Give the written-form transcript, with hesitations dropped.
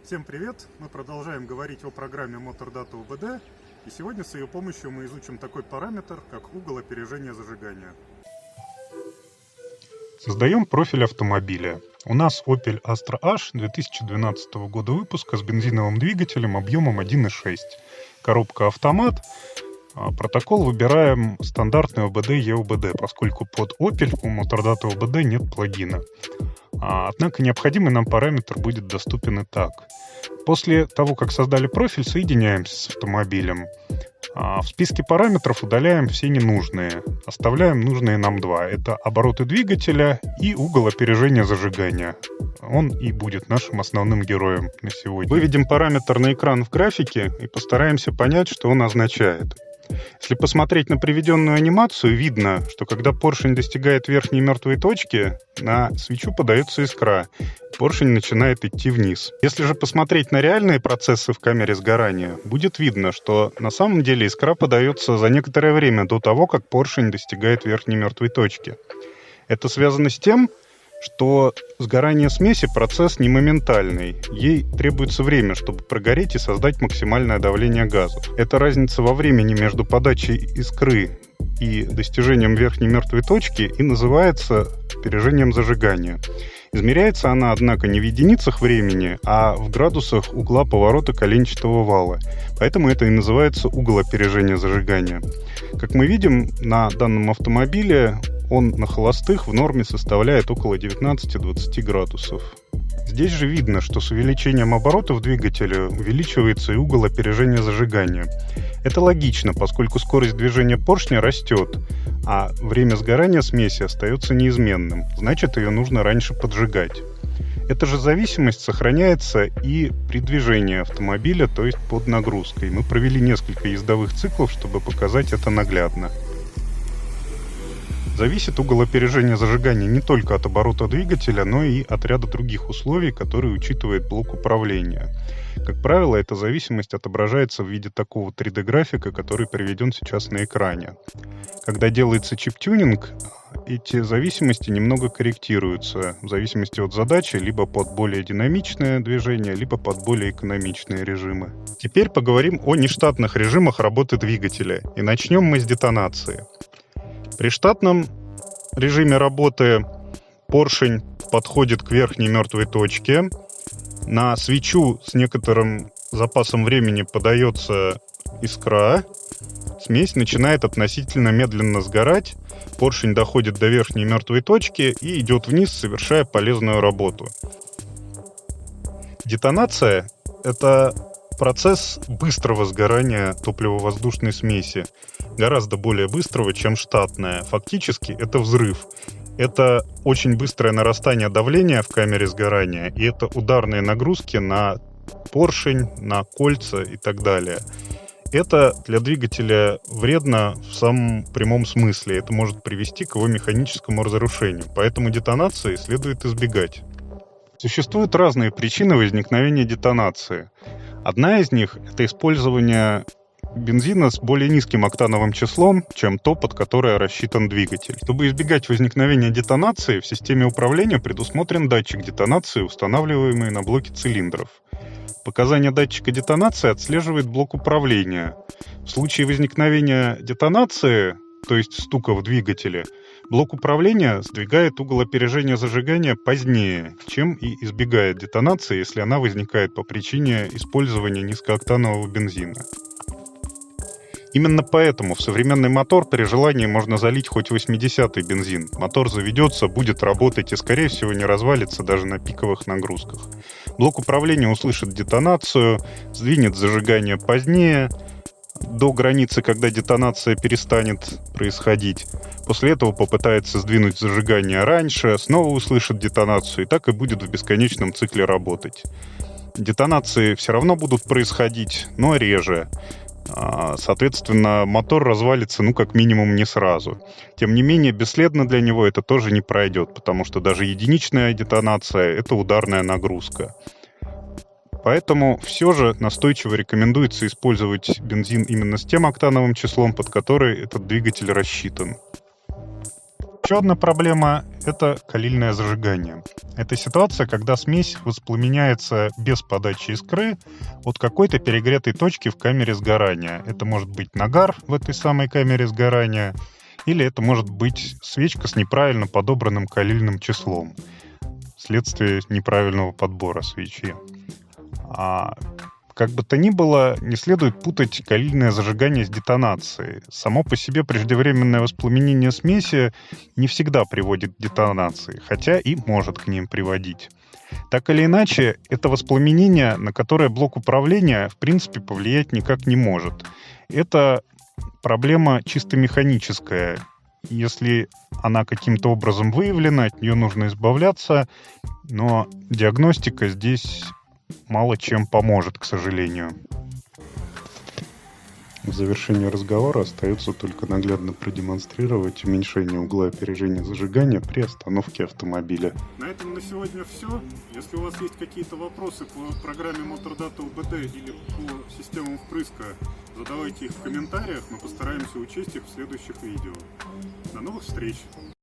Всем привет! Мы продолжаем говорить о программе MotorData UBD, и сегодня с ее помощью мы изучим такой параметр, как угол опережения зажигания. Создаем профиль автомобиля. У нас Opel Astra H 2012 года выпуска с бензиновым двигателем объемом 1.6. Коробка автомат. Протокол выбираем стандартный OBD EOBD, поскольку под Opel у MotorData UBD нет плагина. Однако необходимый нам параметр будет доступен и так. После того, как создали профиль, соединяемся с автомобилем. В списке параметров удаляем все ненужные. Оставляем нужные нам два. Это обороты двигателя и угол опережения зажигания. Он и будет нашим основным героем на сегодня. Выведем параметр на экран в графике и постараемся понять, что он означает. Если посмотреть на приведенную анимацию, видно, что когда поршень достигает верхней мертвой точки, на свечу подается искра. Поршень начинает идти вниз. Если же посмотреть на реальные процессы в камере сгорания, будет видно, что на самом деле искра подается за некоторое время до того, как поршень достигает верхней мертвой точки. Это связано с тем, что сгорание смеси процесс не моментальный. Ей требуется время, чтобы прогореть и создать максимальное давление газов. Эта разница во времени между подачей искры и достижением верхней мертвой точки и называется опережением зажигания. Измеряется она, однако, не в единицах времени, а в градусах угла поворота коленчатого вала. Поэтому это и называется угол опережения зажигания. Как мы видим, на данном автомобиле он на холостых в норме составляет около 19-20 градусов. Здесь же видно, что с увеличением оборотов двигателя увеличивается и угол опережения зажигания. Это логично, поскольку скорость движения поршня растет, а время сгорания смеси остается неизменным, значит, ее нужно раньше поджигать. Эта же зависимость сохраняется и при движении автомобиля, то есть под нагрузкой. Мы провели несколько ездовых циклов, чтобы показать это наглядно. Зависит угол опережения зажигания не только от оборота двигателя, но и от ряда других условий, которые учитывает блок управления. Как правило, эта зависимость отображается в виде такого 3D-графика, который приведен сейчас на экране. Когда делается чип-тюнинг, эти зависимости немного корректируются в зависимости от задачи, либо под более динамичное движение, либо под более экономичные режимы. Теперь поговорим о нештатных режимах работы двигателя, и начнем мы с детонации. При штатном режиме работы поршень подходит к верхней мертвой точке. На свечу с некоторым запасом времени подается искра. Смесь начинает относительно медленно сгорать. Поршень доходит до верхней мертвой точки и идет вниз, совершая полезную работу. Детонация – это процесс быстрого сгорания топливо-воздушной смеси, гораздо более быстрого, чем штатная. Фактически это взрыв. Это очень быстрое нарастание давления в камере сгорания, и это ударные нагрузки на поршень, на кольца и так далее. Это для двигателя вредно в самом прямом смысле. Это может привести к его механическому разрушению. Поэтому детонации следует избегать. Существуют разные причины возникновения детонации. Одна из них – это использование бензина с более низким октановым числом, чем то, под которое рассчитан двигатель. Чтобы избегать возникновения детонации, в системе управления предусмотрен датчик детонации, устанавливаемый на блоке цилиндров. Показания датчика детонации отслеживает блок управления. В случае возникновения детонации, то есть стука в двигателе, блок управления сдвигает угол опережения зажигания позднее, чем и избегает детонации, если она возникает по причине использования низкооктанового бензина. Именно поэтому в современный мотор при желании можно залить хоть 80-й бензин. Мотор заведется, будет работать и, скорее всего, не развалится даже на пиковых нагрузках. Блок управления услышит детонацию, сдвинет зажигание позднее, до границы, когда детонация перестанет происходить. После этого попытается сдвинуть зажигание раньше, снова услышит детонацию, и так и будет в бесконечном цикле работать. Детонации все равно будут происходить, но реже. Соответственно, мотор развалится, как минимум, не сразу. Тем не менее, бесследно для него это тоже не пройдет, потому что даже единичная детонация – это ударная нагрузка. Поэтому все же настойчиво рекомендуется использовать бензин именно с тем октановым числом, под который этот двигатель рассчитан. Еще одна проблема – это калильное зажигание. Это ситуация, когда смесь воспламеняется без подачи искры от какой-то перегретой точки в камере сгорания. Это может быть нагар в этой самой камере сгорания, или это может быть свечка с неправильно подобранным калильным числом, вследствие неправильного подбора свечи. Как бы то ни было, не следует путать калильное зажигание с детонацией. Само по себе преждевременное воспламенение смеси не всегда приводит к детонации, хотя и может к ним приводить. Так или иначе, это воспламенение, на которое блок управления в принципе повлиять никак не может. Это проблема чисто механическая. Если она каким-то образом выявлена, от нее нужно избавляться, но диагностика здесь мало чем поможет, к сожалению. В завершении разговора остается только наглядно продемонстрировать уменьшение угла опережения зажигания при остановке автомобиля. На этом на сегодня все. Если у вас есть какие-то вопросы по программе Мотордата УБД или по системам впрыска, задавайте их в комментариях, мы постараемся учесть их в следующих видео. До новых встреч!